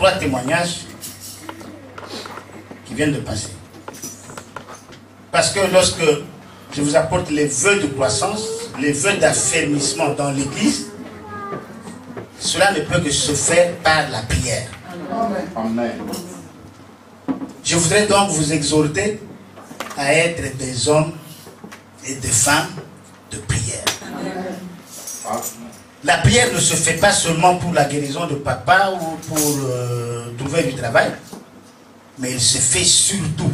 3 témoignages qui viennent de passer. Parce que lorsque je vous apporte les vœux de croissance, les vœux d'affermissement dans l'église, cela ne peut que se faire par la prière. Amen. Je voudrais donc vous exhorter à être des hommes et des femmes de prière. Amen. La prière ne se fait pas seulement pour la guérison de papa ou pour trouver du travail, mais elle se fait surtout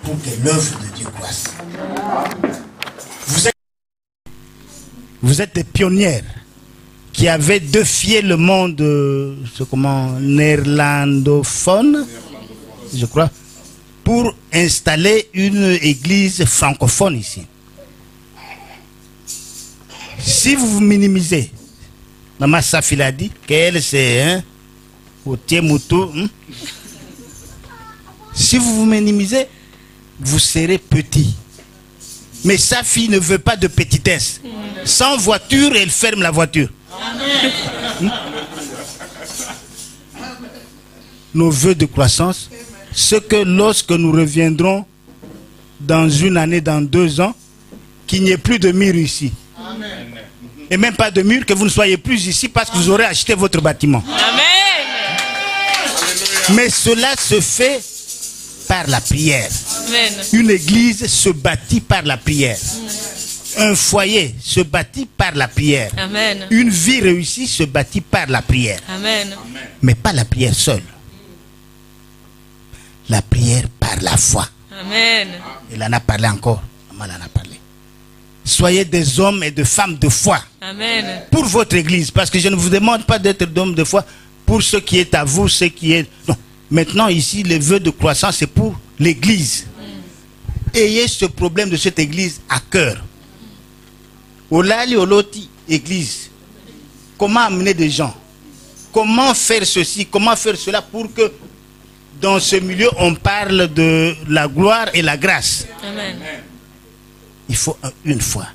pour que l'œuvre de Dieu croisse. Vous êtes des pionnières qui avaient défié le monde néerlandophone, je crois, pour installer une église francophone ici. Si vous vous minimisez, Maman Safil a dit qu'elle c'est au Tiemoutou. Si vous vous minimisez, vous serez petit. Mais sa fille ne veut pas de petitesse. Sans voiture, elle ferme la voiture. Nos vœux de croissance, ce que lorsque nous reviendrons dans une année, dans 2 ans, qu'il n'y ait plus de mur ici. Amen. Et même pas de mur, que vous ne soyez plus ici parce que vous aurez acheté votre bâtiment. Amen. Mais cela se fait par la prière. Amen. Une église se bâtit par la prière. Un foyer se bâtit par la prière. Amen. Une vie réussie se bâtit par la prière. Amen. Mais pas la prière seule. La prière par la foi. Amen. Il en a parlé encore. Maman en a parlé. Soyez des hommes et des femmes de foi. Amen. Pour votre église. Parce que je ne vous demande pas d'être d'hommes de foi pour ce qui est à vous, ce qui est... Non. Maintenant, ici, les vœux de croissance, c'est pour l'église. Ayez ce problème de cette église à cœur. Olali Oloti, église. Comment amener des gens? Comment faire ceci? Comment faire cela pour que dans ce milieu, on parle de la gloire et la grâce? Amen. Il faut une foi.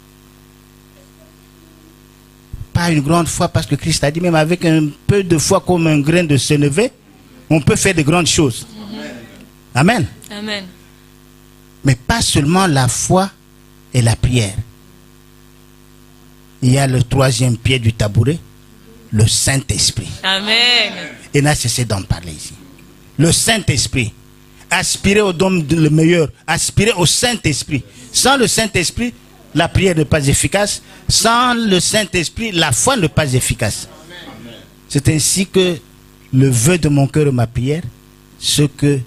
Pas une grande foi, parce que Christ a dit, même avec un peu de foi comme un grain de sénévé, on peut faire de grandes choses. Amen. Amen. Mais pas seulement la foi et la prière. Il y a le 3e pied du tabouret, le Saint-Esprit. Amen. Et n'a cessé d'en parler ici. Le Saint-Esprit. Aspirez au don le meilleur. Aspirez au Saint-Esprit. Sans le Saint-Esprit, la prière n'est pas efficace. Sans le Saint-Esprit, la foi n'est pas efficace. C'est ainsi que le vœu de mon cœur et ma prière, ce que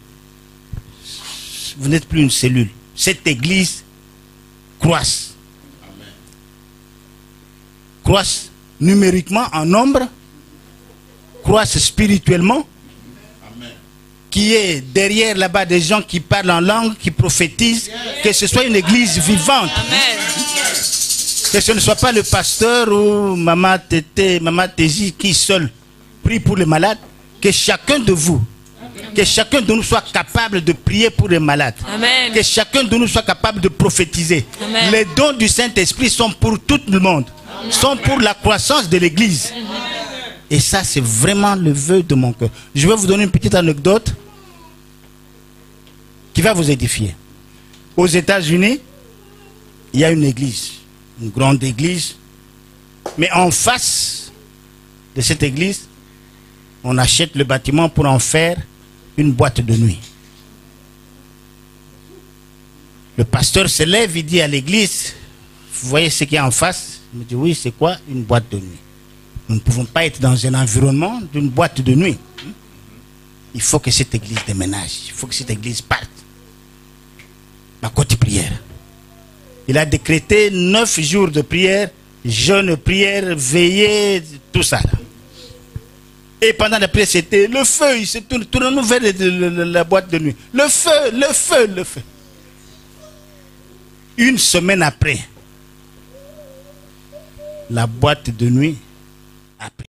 vous n'êtes plus une cellule. Cette église croisse. Croisse numériquement en nombre, croisse spirituellement, qui est derrière là-bas des gens qui parlent en langue, qui prophétisent, que ce soit une église vivante. Amen. Que ce ne soit pas le pasteur ou Maman Tété, Maman Tézi qui seul prie pour les malades, que chacun de vous, que chacun de nous soit capable de prier pour les malades. Amen. Que chacun de nous soit capable de prophétiser. Amen. Les dons du Saint-Esprit sont pour tout le monde, sont pour la croissance de l'église. Et ça, c'est vraiment le vœu de mon cœur. Je vais vous donner une petite anecdote qui va vous édifier. Aux États-Unis, il y a une église, une grande église, mais en face de cette église, on achète le bâtiment pour en faire une boîte de nuit. Le pasteur se lève, il dit à l'église, vous voyez ce qu'il y a en face? Il me dit, oui, c'est quoi? Une boîte de nuit. Nous ne pouvons pas être dans un environnement d'une boîte de nuit. Il faut que cette église déménage. Il faut que cette église parte. Ma côté prière. Il a décrété 9 jours de prière, jeûne, prière, veillée, tout ça. Et pendant la prière, c'était le feu. Il se tourne vers la boîte de nuit. Le feu, le feu, le feu. Une semaine après, la boîte de nuit a pris.